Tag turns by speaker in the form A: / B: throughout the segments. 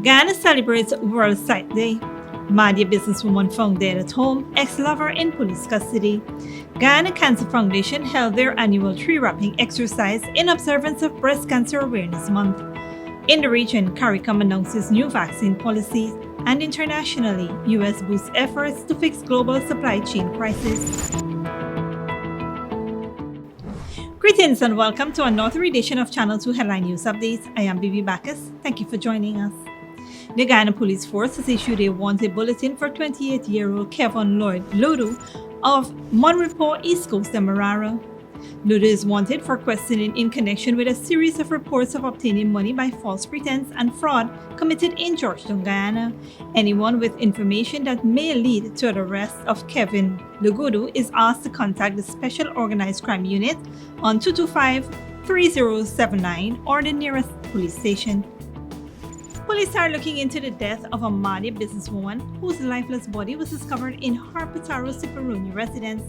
A: Guyana celebrates World Sight Day. MAHDIA businesswoman found dead at home, ex-lover in police custody. Guyana Cancer Foundation held their annual tree wrapping exercise in observance of Breast Cancer Awareness Month. In the region, Caricom announces new vaccine policies, and internationally, U.S. boosts efforts to fix global supply chain crisis. Greetings and welcome to another edition of Channel 2 Headline News Updates. I am Bibi Bacchus. Thank you for joining us. The Guyana Police Force has issued a wanted bulletin for 28-year-old Kevin Lloyd Lodu of Monrepo, East Coast, Demerara. Lodu is wanted for questioning in connection with a series of reports of obtaining money by false pretense and fraud committed in Georgetown, Guyana. Anyone with information that may lead to the arrest of Kevin Lodu is asked to contact the Special Organized Crime Unit on 225-3079 or the nearest police station. Police are looking into the death of a MAHDIA businesswoman whose lifeless body was discovered in her Pitaro Siparuni residence.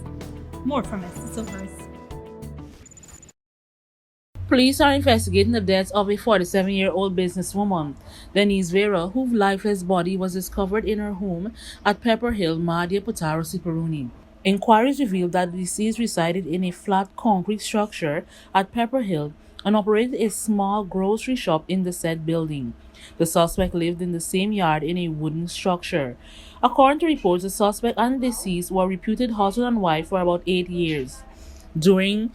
A: More from Esther Silvers.
B: Police are investigating the death of a 47-year-old businesswoman, Denise Vera, whose lifeless body was discovered in her home at Pepper Hill, MAHDIA, Pitaro Siparuni. Inquiries revealed that the deceased resided in a flat concrete structure at Pepper Hill and operated a small grocery shop in the said building. The suspect lived in the same yard in a wooden structure. According to reports, the suspect and the deceased were reputed husband and wife for about 8 years. Due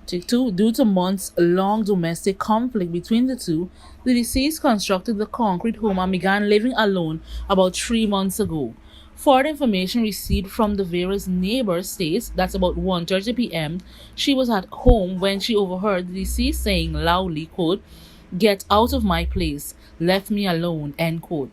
B: to months-long domestic conflict between the two, the deceased constructed the concrete home and began living alone about 3 months ago. Further information received from the Vera's neighbor states that about 1:30 p.m. she was at home when she overheard the deceased saying loudly, quote, "Get out of my place, left me alone," end quote.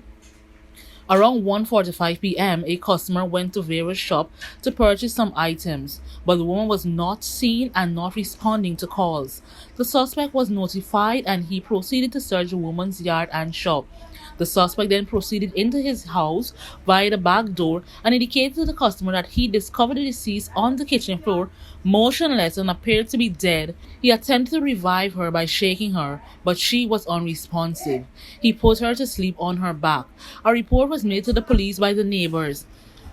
B: Around 1:45 p.m., a customer went to Vera's shop to purchase some items, but the woman was not seen and not responding to calls. The suspect was notified and he proceeded to search the woman's yard and shop. The suspect then proceeded into his house via the back door and indicated to the customer that he discovered the deceased on the kitchen floor, motionless and appeared to be dead. He attempted to revive her by shaking her, but she was unresponsive. He put her to sleep on her back. A report was made to the police by the neighbors.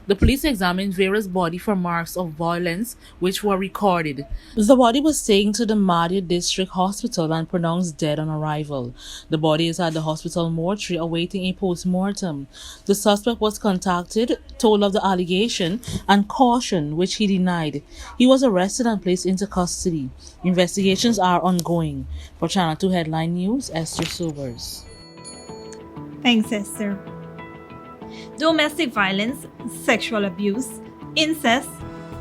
B: The police examined Vera's body for marks of violence, which were recorded. The body was taken to the MAHDIA District Hospital and pronounced dead on arrival. The body is at the hospital mortuary awaiting a post-mortem. The suspect was contacted, told of the allegation, and cautioned, which he denied. He was arrested and placed into custody. Investigations are ongoing. For Channel 2 Headline News, Esther Silvers.
A: Thanks, Esther. Domestic violence, sexual abuse, incest,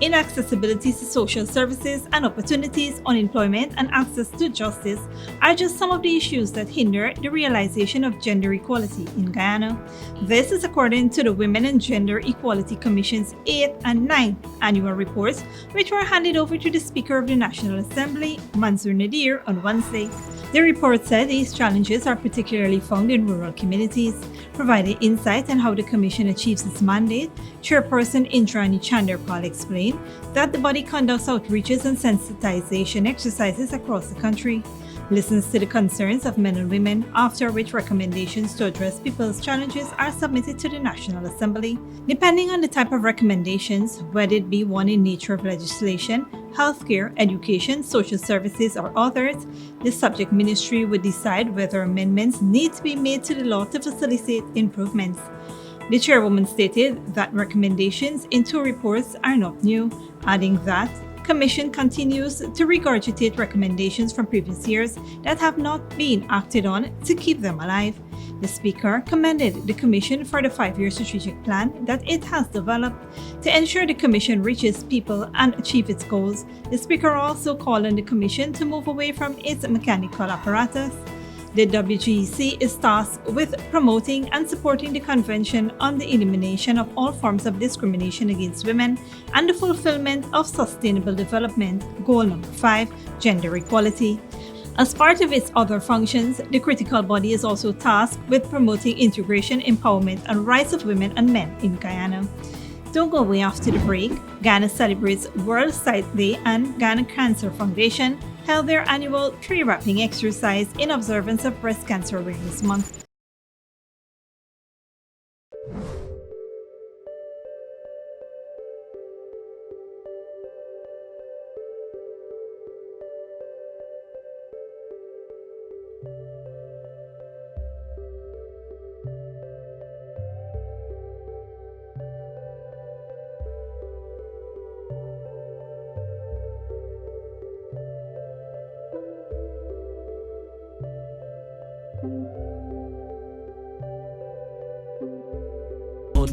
A: inaccessibility to social services and opportunities, unemployment, and access to justice are just some of the issues that hinder the realization of gender equality in Guyana. This is according to the Women and Gender Equality Commission's 8th and 9th annual reports, which were handed over to the Speaker of the National Assembly, Mansour Nadir, on Wednesday. The report said these challenges are particularly found in rural communities. Providing insight on how the Commission achieves its mandate, Chairperson Indrani Chanderpal explained that the body conducts outreaches and sensitization exercises across the country, listens to the concerns of men and women, after which recommendations to address people's challenges are submitted to the National Assembly. Depending on the type of recommendations, whether it be one in nature of legislation, healthcare, education, social services, or others, the subject ministry would decide whether amendments need to be made to the law to facilitate improvements. The chairwoman stated that recommendations in 2 reports are not new, adding that Commission continues to regurgitate recommendations from previous years that have not been acted on to keep them alive. The Speaker commended the Commission for the 5-year strategic plan that it has developed to ensure the Commission reaches people and achieve its goals. The Speaker also called on the Commission to move away from its mechanical apparatus. The WGEC is tasked with promoting and supporting the Convention on the Elimination of All Forms of Discrimination Against Women and the fulfillment of Sustainable Development Goal number 5, Gender Equality. As part of its other functions, the critical body is also tasked with promoting integration, empowerment, and rights of women and men in Guyana. Don't go away after the break. Guyana celebrates World Sight Day, and Guyana Cancer Foundation held their annual tree wrapping exercise in observance of Breast Cancer Awareness Month.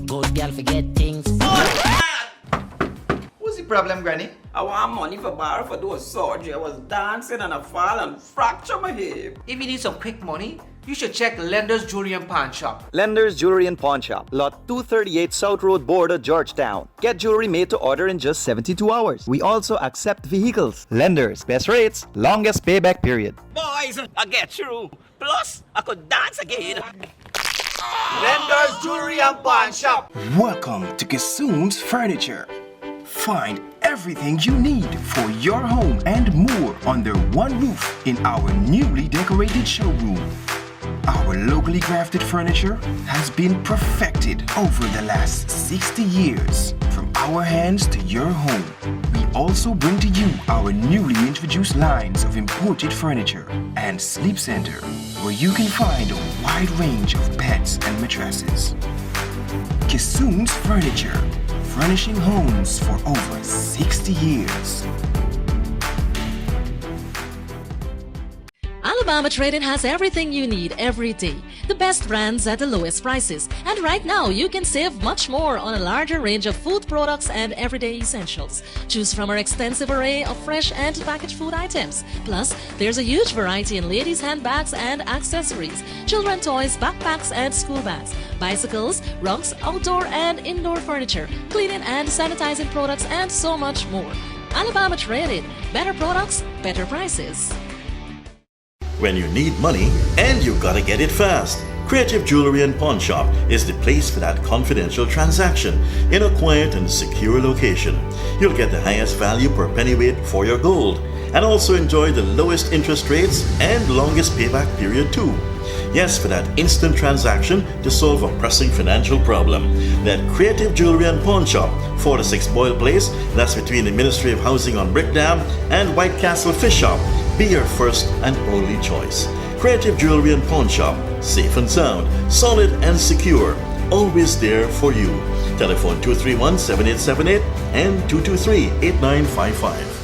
C: Good girl forget things.
D: What's the problem, Granny?
E: I want money for borrow for those surgery. I was dancing and I fall and fracture my hip.
F: If you need some quick money, you should check Lender's Jewelry and Pawn Shop.
G: Lender's Jewelry and Pawn Shop, Lot 238 South Road Border, Georgetown. Get jewelry made to order in just 72 hours. We also accept vehicles. Lender's, best rates, longest payback period.
E: Boys, I get through. Plus, I could dance again.
F: Lender's Jewelry and Pawn Shop.
H: Welcome to Kissoon's Furniture. Find everything you need for your home and more under one roof in our newly decorated showroom. Our locally crafted furniture has been perfected over the last 60 years. From our hands to your home, we also bring to you our newly introduced lines of imported furniture and sleep center, where you can find a wide range of beds and mattresses. Kissoon's Furniture, furnishing homes for over 60 years.
I: Alabama Trading has everything you need every day. The best brands at the lowest prices. And right now, you can save much more on a larger range of food products and everyday essentials. Choose from our extensive array of fresh and packaged food items. Plus, there's a huge variety in ladies' handbags and accessories, children toys, backpacks and school bags, bicycles, rugs, outdoor and indoor furniture, cleaning and sanitizing products, and so much more. Alabama Trading. Better products, better prices.
J: When you need money and you gotta get it fast, Creative Jewelry and Pawn Shop is the place for that confidential transaction in a quiet and secure location. You'll get the highest value per pennyweight for your gold and also enjoy the lowest interest rates and longest payback period too. Yes, for that instant transaction to solve a pressing financial problem. That Creative Jewelry and Pawn Shop, 46 Boyle Place, that's between the Ministry of Housing on Brick Dam and White Castle Fish Shop. Be your first and only choice. Creative Jewelry and Pawn Shop, safe and sound, solid and secure, always there for you. Telephone 231-7878 and 223-8955.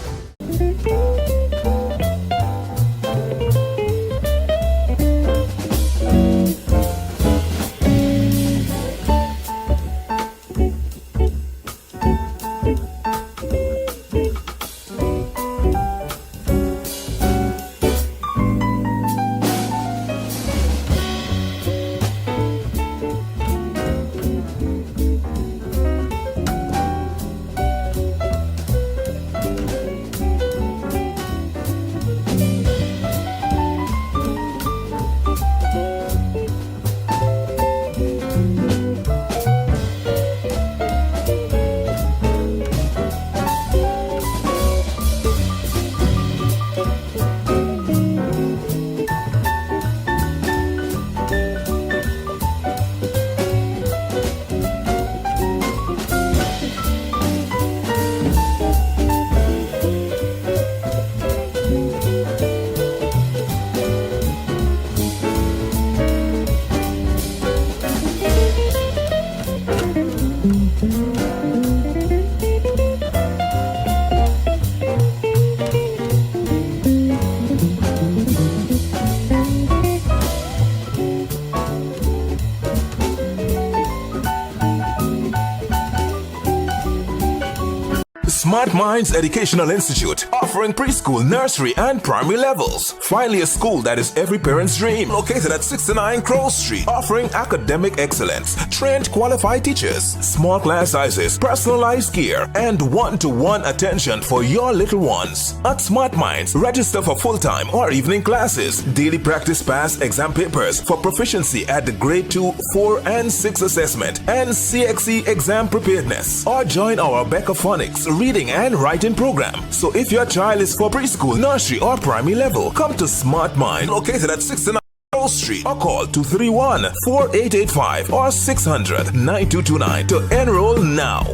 K: Smart Minds Educational Institute, offering preschool, nursery, and primary levels. Finally, a school that is every parent's dream. Located at 69 Crow Street, offering academic excellence, trained qualified teachers, small class sizes, personalized care, and one-to-one attention for your little ones. At Smart Minds, register for full-time or evening classes, daily practice pass exam papers for proficiency at the grade 2, 4, and 6 assessment, and CXE exam preparedness. Or join our Becca Phonics reading and writing program. So if your child is for preschool, nursery, or primary level, come to Smart Mind, located at 69 Crow Street or call 231-4885 or 600-9229 to enroll now.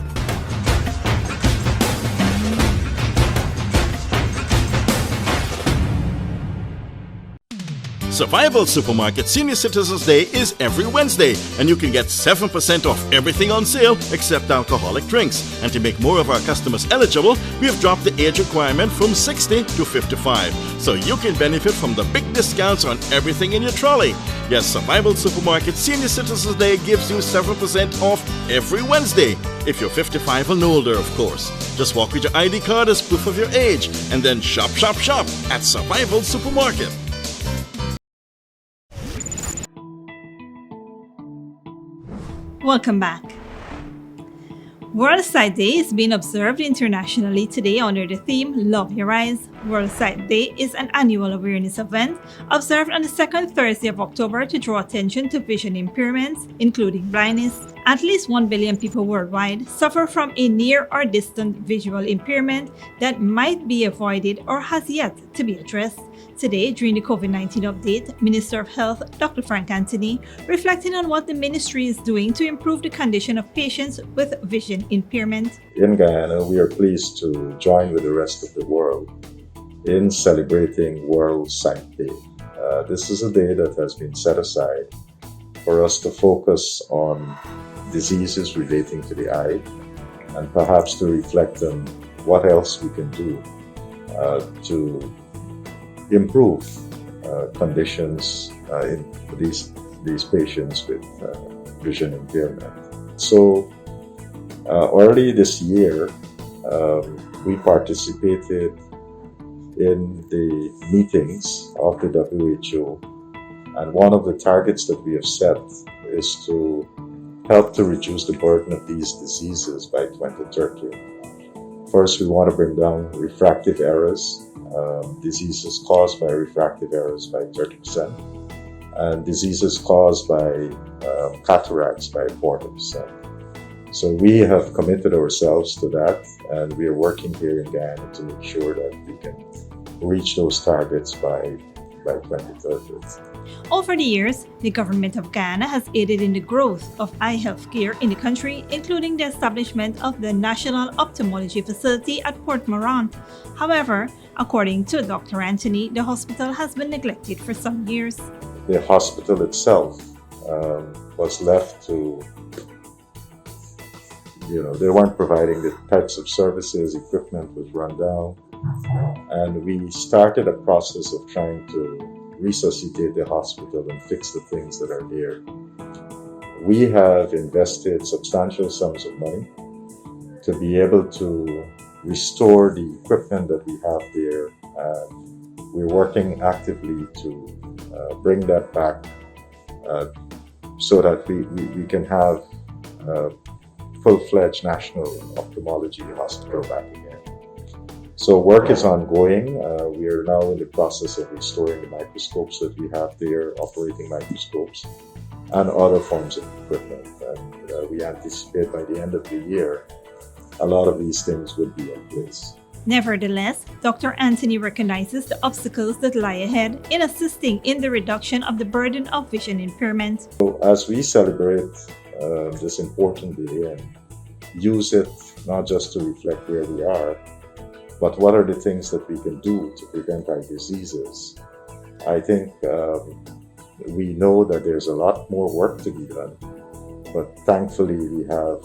J: Survival Supermarket Senior Citizens Day is every Wednesday, and you can get 7% off everything on sale except alcoholic drinks. And to make more of our customers eligible, we have dropped the age requirement from 60 to 55, so you can benefit from the big discounts on everything in your trolley. Yes, Survival Supermarket Senior Citizens Day gives you 7% off every Wednesday, if you're 55 and older, of course. Just walk with your ID card as proof of your age, and then shop, shop, shop at Survival Supermarket.
A: Welcome back. World Sight Day is being observed internationally today under the theme Love Your Eyes. World Sight Day is an annual awareness event observed on the second Thursday of October to draw attention to vision impairments, including blindness. At least 1 billion people worldwide suffer from a near or distant visual impairment that might be avoided or has yet to be addressed. Today, during the COVID-19 update, Minister of Health, Dr. Frank Anthony, reflecting on what the ministry is doing to improve the condition of patients with vision impairment.
C: In Guyana, we are pleased to join with the rest of the world in celebrating World Sight Day. This is a day that has been set aside for us to focus on diseases relating to the eye and perhaps to reflect on what else we can do to improve conditions in these patients with vision impairment. So early this year, we participated in the meetings of the WHO, and one of the targets that we have set is to help to reduce the burden of these diseases by 2030. First, we want to bring down refractive errors, diseases caused by refractive errors by 30%, and diseases caused by cataracts by 40%. So we have committed ourselves to that, and we are working here in Guyana to make sure that we can reach those targets by 2030.
A: Over the years, the government of Guyana has aided in the growth of eye health care in the country, including the establishment of the National Ophthalmology Facility at Port Morant. However, according to Dr. Anthony, the hospital has been neglected for some years.
C: The hospital itself was left to, they weren't providing the types of services, equipment was run down, and we started a process of trying to resuscitate the hospital and fix the things that are there. We have invested substantial sums of money to be able to restore the equipment that we have there, and we're working actively to bring that back so that we can have a full-fledged national ophthalmology hospital back again. So work is ongoing. We are now in the process of restoring the microscopes that we have there, operating microscopes, and other forms of equipment. And we anticipate by the end of the year, a lot of these things would be in place.
A: Nevertheless, Dr. Anthony recognizes the obstacles that lie ahead in assisting in the reduction of the burden of vision impairment.
C: So as we celebrate this important day and use it not just to reflect where we are, but what are the things that we can do to prevent eye diseases? I think we know that there's a lot more work to be done, but thankfully we have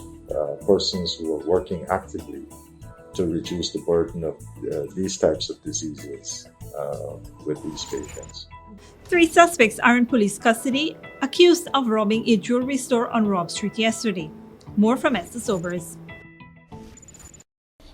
C: persons who are working actively to reduce the burden of these types of diseases with these patients.
A: 3 suspects are in police custody, accused of robbing a jewelry store on Robb Street yesterday. More from Esther Sobers.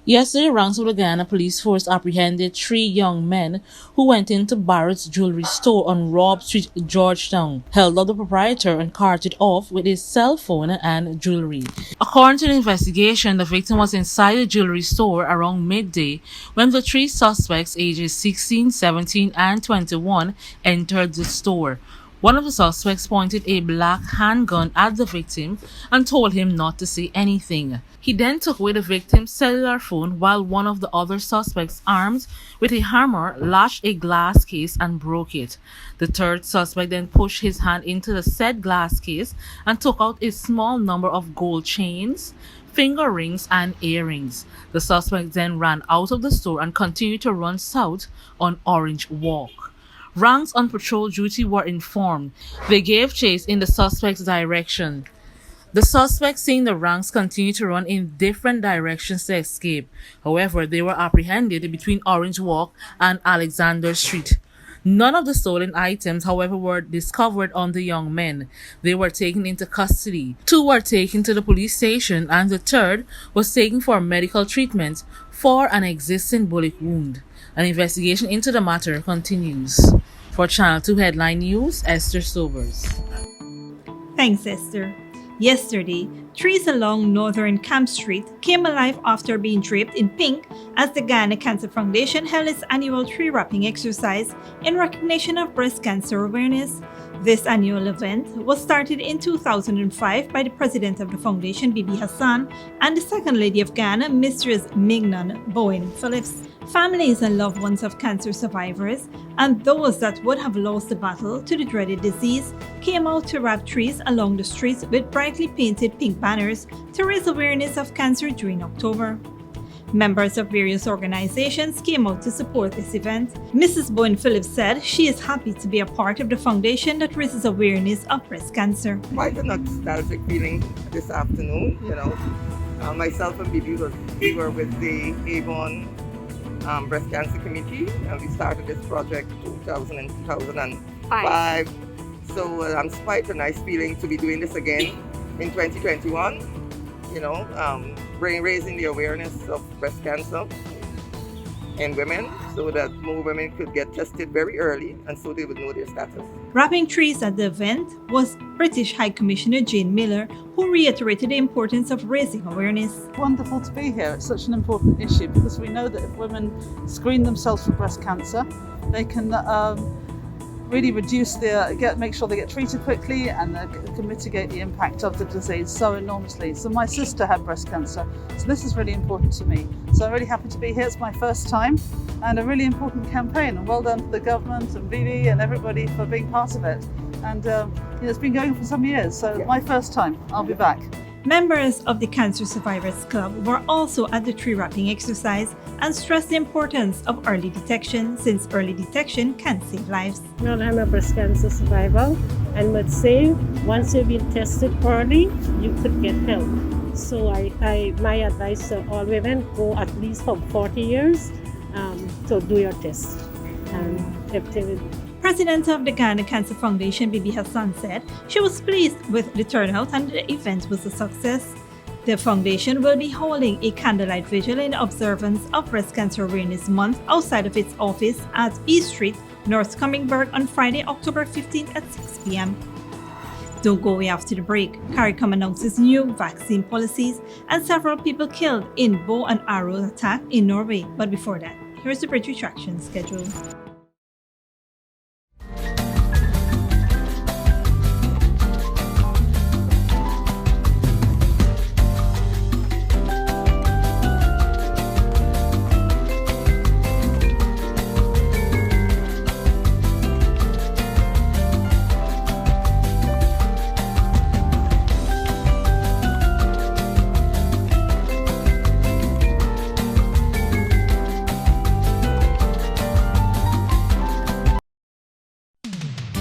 B: Yesterday, ranks of the Guyana Police Force apprehended 3 young men who went into Barrett's jewelry store on Robb Street, Georgetown, held up the proprietor and carted off with his cell phone and jewelry. According to the investigation, the victim was inside the jewelry store around midday when the 3 suspects, ages 16, 17, and 21, entered the store. One of the suspects pointed a black handgun at the victim and told him not to say anything. He then took away the victim's cellular phone while one of the other suspects, armed with a hammer, lashed a glass case and broke it. The third suspect then pushed his hand into the said glass case and took out a small number of gold chains, finger rings, and earrings. The suspect then ran out of the store and continued to run south on Orange Walk. Ranks on patrol duty were informed. They gave chase in the suspect's direction. The suspects, seeing the ranks continue to run in different directions to escape. However, they were apprehended between Orange Walk and Alexander Street. None of the stolen items, however, were discovered on the young men. They were taken into custody. 2 were taken to the police station and the third was taken for medical treatment for an existing bullet wound. An investigation into the matter continues. For Channel 2 Headline News, Esther Sobers.
A: Thanks, Esther. Yesterday, trees along northern Camp Street came alive after being draped in pink as the GUYANA Cancer Foundation held its annual tree wrapping exercise in recognition of breast cancer awareness. This annual event was started in 2005 by the president of the foundation, Bibi Hassan, and the second lady of Ghana, Mistress Mignon Bowen Phillips. Families and loved ones of cancer survivors and those that would have lost the battle to the dreaded disease came out to wrap trees along the streets with brightly painted pink banners to raise awareness of cancer during October. Members of various organizations came out to support this event. Mrs. Bowen Phillips said she is happy to be a part of the foundation that raises awareness of breast cancer.
D: Quite a nostalgic feeling this afternoon, myself and Bibi we were with the Avon Breast Cancer Committee, and we started this project in 2005. So it's quite a nice feeling to be doing this again in 2021, raising the awareness of breast cancer in women so that more women could get tested very early and so they would know their status.
A: Wrapping trees at the event was British High Commissioner Jane Miller, who reiterated the importance of raising awareness.
L: Wonderful to be here. It's such an important issue because we know that if women screen themselves for breast cancer, they can really make sure they get treated quickly and can mitigate the impact of the disease so enormously. So my sister had breast cancer, so this is really important to me. So I'm really happy to be here. It's my first time and a really important campaign. And well done to the government and Vivi and everybody for being part of it. And it's been going for some years, so my first time. I'll be back.
A: Members of the Cancer Survivors Club were also at the tree wrapping exercise and stressed the importance of early detection, since early detection can save lives.
M: Well, I'm a breast cancer survivor and would say once you've been tested early, you could get help. So my advice to all women, go at least for 40 years to do your test. And
A: President of the Ghana Cancer Foundation, Bibi Hassan, said she was pleased with the turnout and the event was a success. The foundation will be holding a candlelight vigil in observance of Breast Cancer Awareness Month outside of its office at East Street, North Cummingburg on Friday, October 15th at 6 p.m. Don't go away after the break. Caricom announces new vaccine policies and several people killed in bow and arrow attack in Norway. But before that, here's the bridge retraction schedule.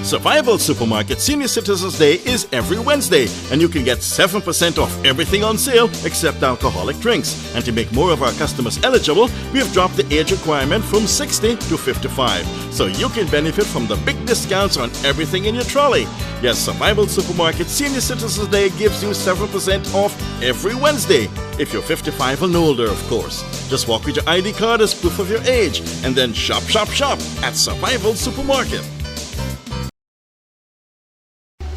J: Survival Supermarket Senior Citizens Day is every Wednesday, and you can get 7% off everything on sale except alcoholic drinks. And to make more of our customers eligible, we have dropped the age requirement from 60 to 55, so you can benefit from the big discounts on everything in your trolley. Yes, Survival Supermarket Senior Citizens Day gives you 7% off every Wednesday. If you're 55 and older, of course. Just walk with your ID card as proof of your age, and then shop, shop, shop at Survival Supermarket.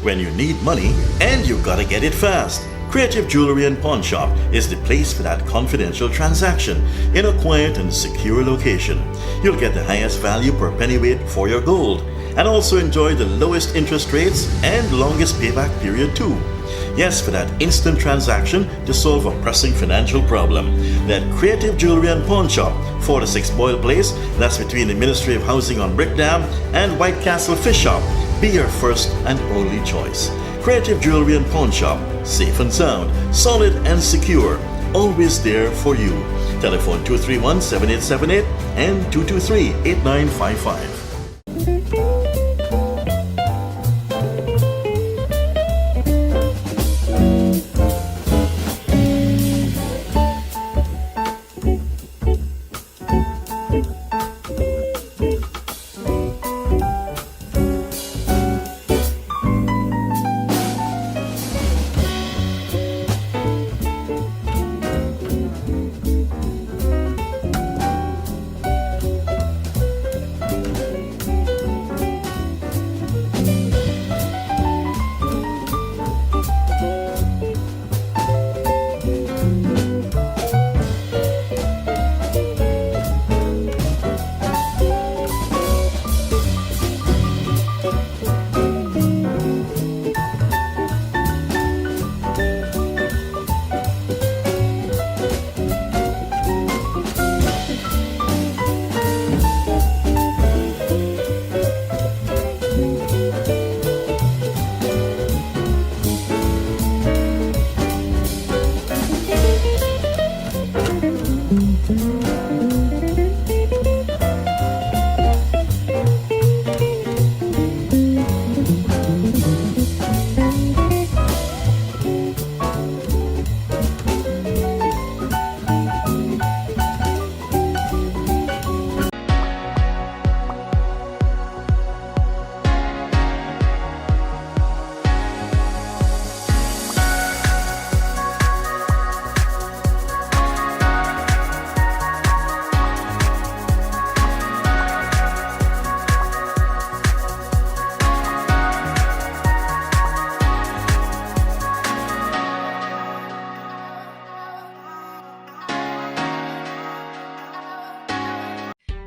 J: When you need money and you gotta get it fast, Creative Jewelry and Pawn Shop is the place for that confidential transaction in a quiet and secure location. You'll get the highest value per pennyweight for your gold. and also enjoy the lowest interest rates and longest payback period too. Yes, for that instant transaction to solve a pressing financial problem. That Creative Jewelry and Pawn Shop, 46 Boyle Place, that's between the Ministry of Housing on Brick Dam and White Castle Fish Shop. Be your first and only choice. Creative Jewelry and Pawn Shop, safe and sound, solid and secure, always there for you. Telephone 231-7878 and 223-8955.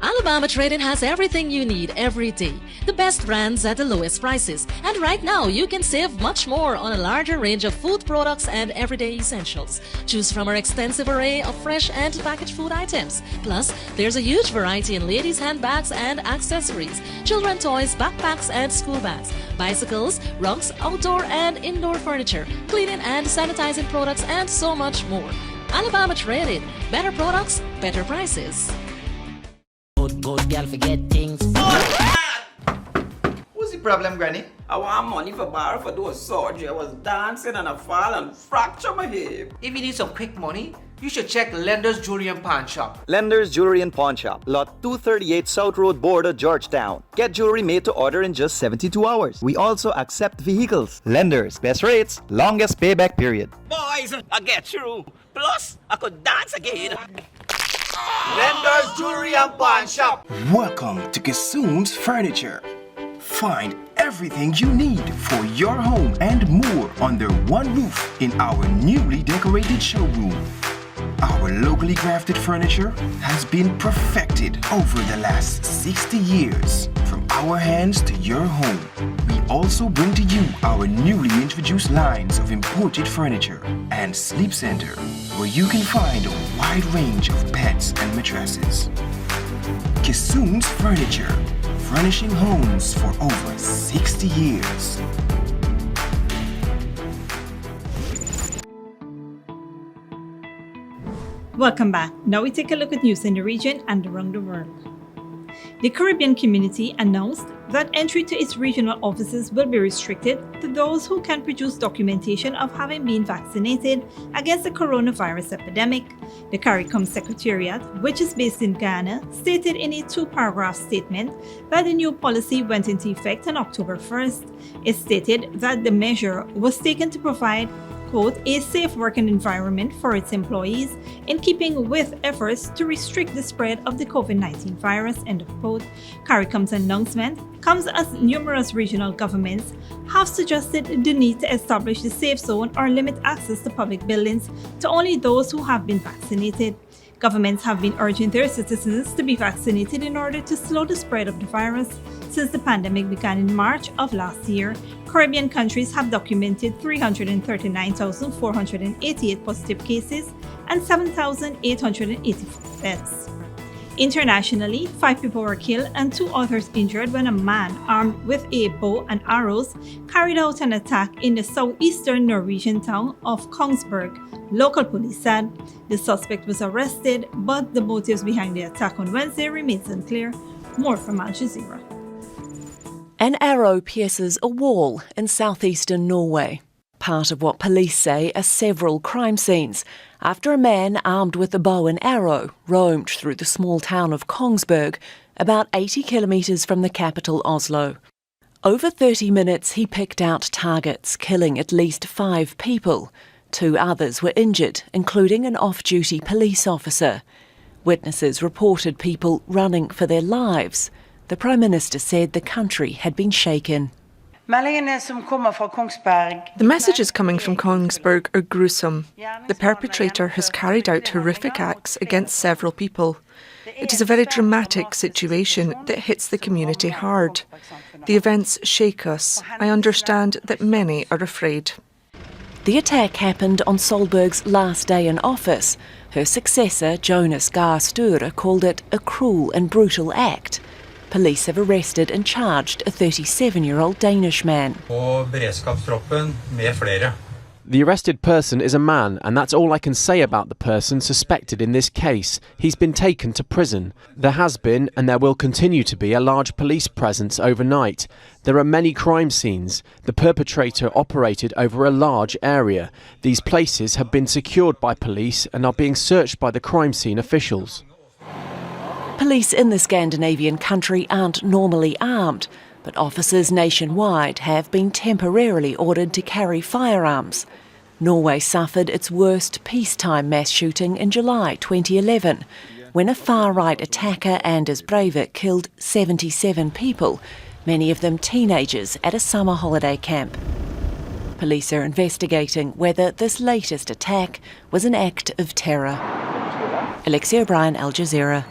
I: Alabama Trading has everything you need every day. The best brands at the lowest prices. And right now, you can save much more on a larger range of food products and everyday essentials. Choose from our extensive array of fresh and packaged food items. Plus, there's a huge variety in ladies' handbags and accessories, children toys, backpacks and school bags, bicycles, rugs, outdoor and indoor furniture, cleaning and sanitizing products, and so much more. Alabama Trading. Better products, better prices.
N: Good girl forget things.
F: What's the problem, Granny?
E: I want money for borrow for those surgery. I was dancing and I fall and fracture my hip.
F: If you need some quick money, you should check Lender's Jewelry and Pawn Shop.
G: Lender's Jewelry and Pawn Shop, lot 238 South Road Border, Georgetown. Get jewelry made to order in just 72 hours. We also accept vehicles. Lenders, best rates, longest payback period.
E: Boys, I get through. Plus, I could dance again.
F: Lender's Jewelry and Pawn Shop.
H: Welcome to Kissoon's Furniture. Find everything you need for your home and more under one roof in our newly decorated showroom. Our locally crafted furniture has been perfected over the last 60 years. From our hands to your home, we also bring to you our newly introduced lines of imported furniture and sleep center, where you can find a wide range of beds and mattresses. Kissoon's Furniture, furnishing homes for over 60 years.
A: Welcome back. Now we take a look at news in the region and around the world. The Caribbean community announced that entry to its regional offices will be restricted to those who can produce documentation of having been vaccinated against the coronavirus epidemic. The Caricom Secretariat, which is based in Guyana, stated in a 2-paragraph statement that the new policy went into effect on October 1st. It stated that the measure was taken to provide, quote, a safe working environment for its employees in keeping with efforts to restrict the spread of the COVID-19 virus, end of quote. Caricom's announcement comes as numerous regional governments have suggested the need to establish the safe zone or limit access to public buildings to only those who have been vaccinated. Governments have been urging their citizens to be vaccinated in order to slow the spread of the virus. Since the pandemic began in March of last year, Caribbean countries have documented 339,488 positive cases and 7,884 deaths. Internationally, 5 people were killed and 2 others injured when a man armed with a bow and arrows carried out an attack in the southeastern Norwegian town of Kongsberg. Local police said the suspect was arrested, but the motives behind the attack on Wednesday remains unclear. More from Al Jazeera.
O: An arrow pierces a wall in southeastern Norway. Part of what police say are several crime scenes after a man armed with a bow and arrow roamed through the small town of Kongsberg, about 80 kilometres from the capital Oslo. Over 30 minutes he picked out targets, killing at least 5 people. 2 others were injured, including an off-duty police officer. Witnesses reported people running for their lives. The Prime Minister said the country had been shaken.
P: The messages coming from Kongsberg are gruesome. The perpetrator has carried out horrific acts against several people. It is a very dramatic situation that hits the community hard. The events shake us. I understand that many are afraid.
O: The attack happened on Solberg's last day in office. Her successor, Jonas Gahr Støre, called it a cruel and brutal act. Police have arrested and charged a 37-year-old Danish man.
Q: The arrested person is a man, and that's all I can say about the person suspected in this case. He's been taken to prison. There has been, and there will continue to be, a large police presence overnight. There are many crime scenes. The perpetrator operated over a large area. These places have been secured by police and are being searched by the crime scene officials.
O: Police in the Scandinavian country aren't normally armed, but officers nationwide have been temporarily ordered to carry firearms. Norway suffered its worst peacetime mass shooting in July 2011, when a far-right attacker, Anders Breivik, killed 77 people, many of them teenagers, at a summer holiday camp. Police are investigating whether this latest attack was an act of terror. Alexia O'Brien, Al Jazeera.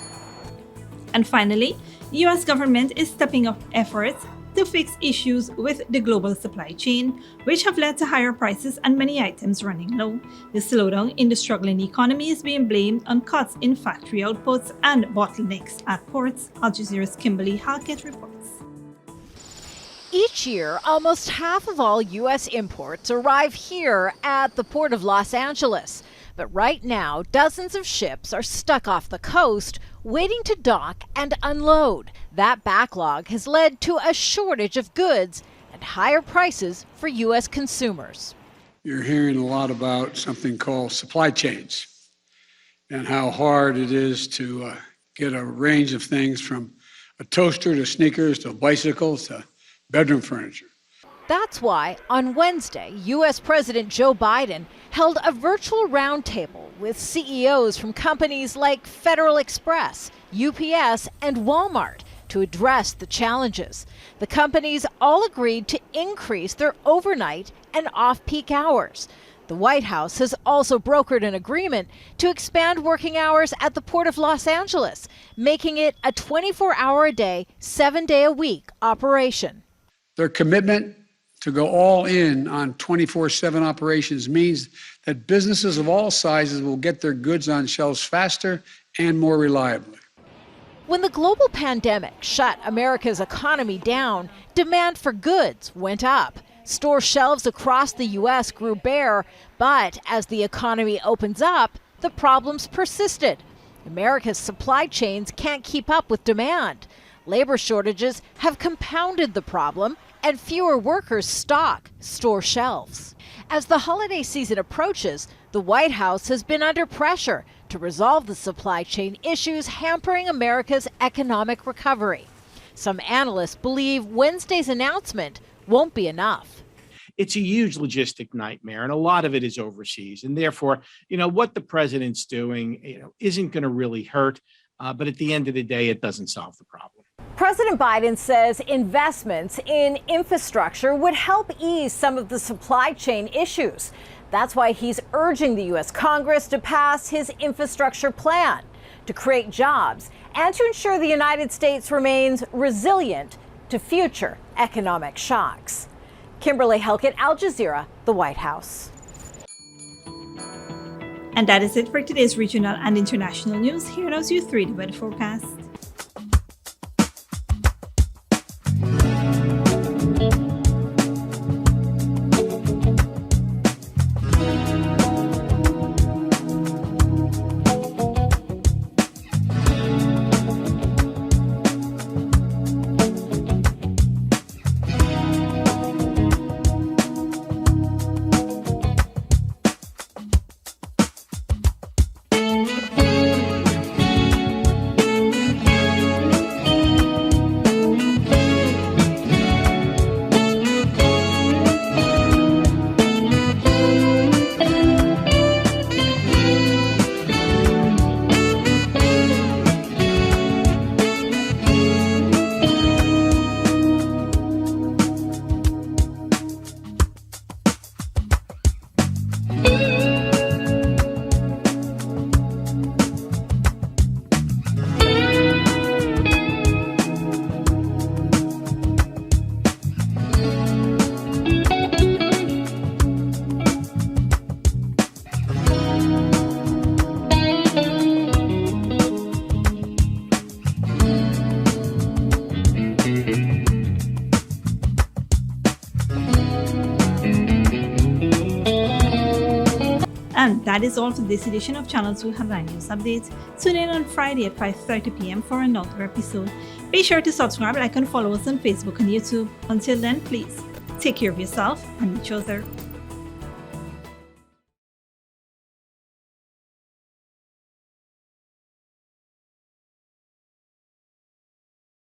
A: And finally, the US government is stepping up efforts to fix issues with the global supply chain, which have led to higher prices and many items running low. The slowdown in the struggling economy is being blamed on cuts in factory outputs and bottlenecks at ports. Al Jazeera's Kimberly Hackett reports.
R: Each year, almost half of all U.S. imports arrive here at the Port of Los Angeles. But right now, dozens of ships are stuck off the coast, waiting to dock and unload. That backlog has led to a shortage of goods and higher prices for U.S. consumers.
S: You're hearing a lot about something called supply chains and how hard it is to get a range of things from a toaster to sneakers to bicycles to bedroom furniture.
R: That's why on Wednesday, U.S. President Joe Biden held a virtual roundtable with CEOs from companies like Federal Express, UPS, and Walmart to address the challenges. The companies all agreed to increase their overnight and off-peak hours. The White House has also brokered an agreement to expand working hours at the Port of Los Angeles, making it a 24-hour-a-day, 7-day-a-week operation.
S: Their commitment to go all in on 24/7 operations means that businesses of all sizes will get their goods on shelves faster and more reliably.
R: When the global pandemic shut America's economy down, demand for goods went up. Store shelves across the U.S. grew bare, but as the economy opens up, the problems persisted. America's supply chains can't keep up with demand. Labor shortages have compounded the problem, and fewer workers stock store shelves. As the holiday season approaches, the White House has been under pressure to resolve the supply chain issues hampering America's economic recovery. Some analysts believe Wednesday's announcement won't be enough.
T: It's a huge logistic nightmare, and a lot of it is overseas. And therefore, what the president's doing, isn't going to really hurt. But at the end of the day, it doesn't solve the problem.
R: President Biden says investments in infrastructure would help ease some of the supply chain issues. That's why he's urging the U.S. Congress to pass his infrastructure plan to create jobs and to ensure the United States remains resilient to future economic shocks. Kimberly Helkett, Al Jazeera, the White House.
A: And that is it for today's regional and international news. Here now is your 3-day weather forecast. And that is all for this edition of Channel 2 Headline News Updates. Tune in on Friday at 5:30 p.m. for another episode. Be sure to subscribe, like, and follow us on Facebook and YouTube. Until then, please take care of yourself and each other.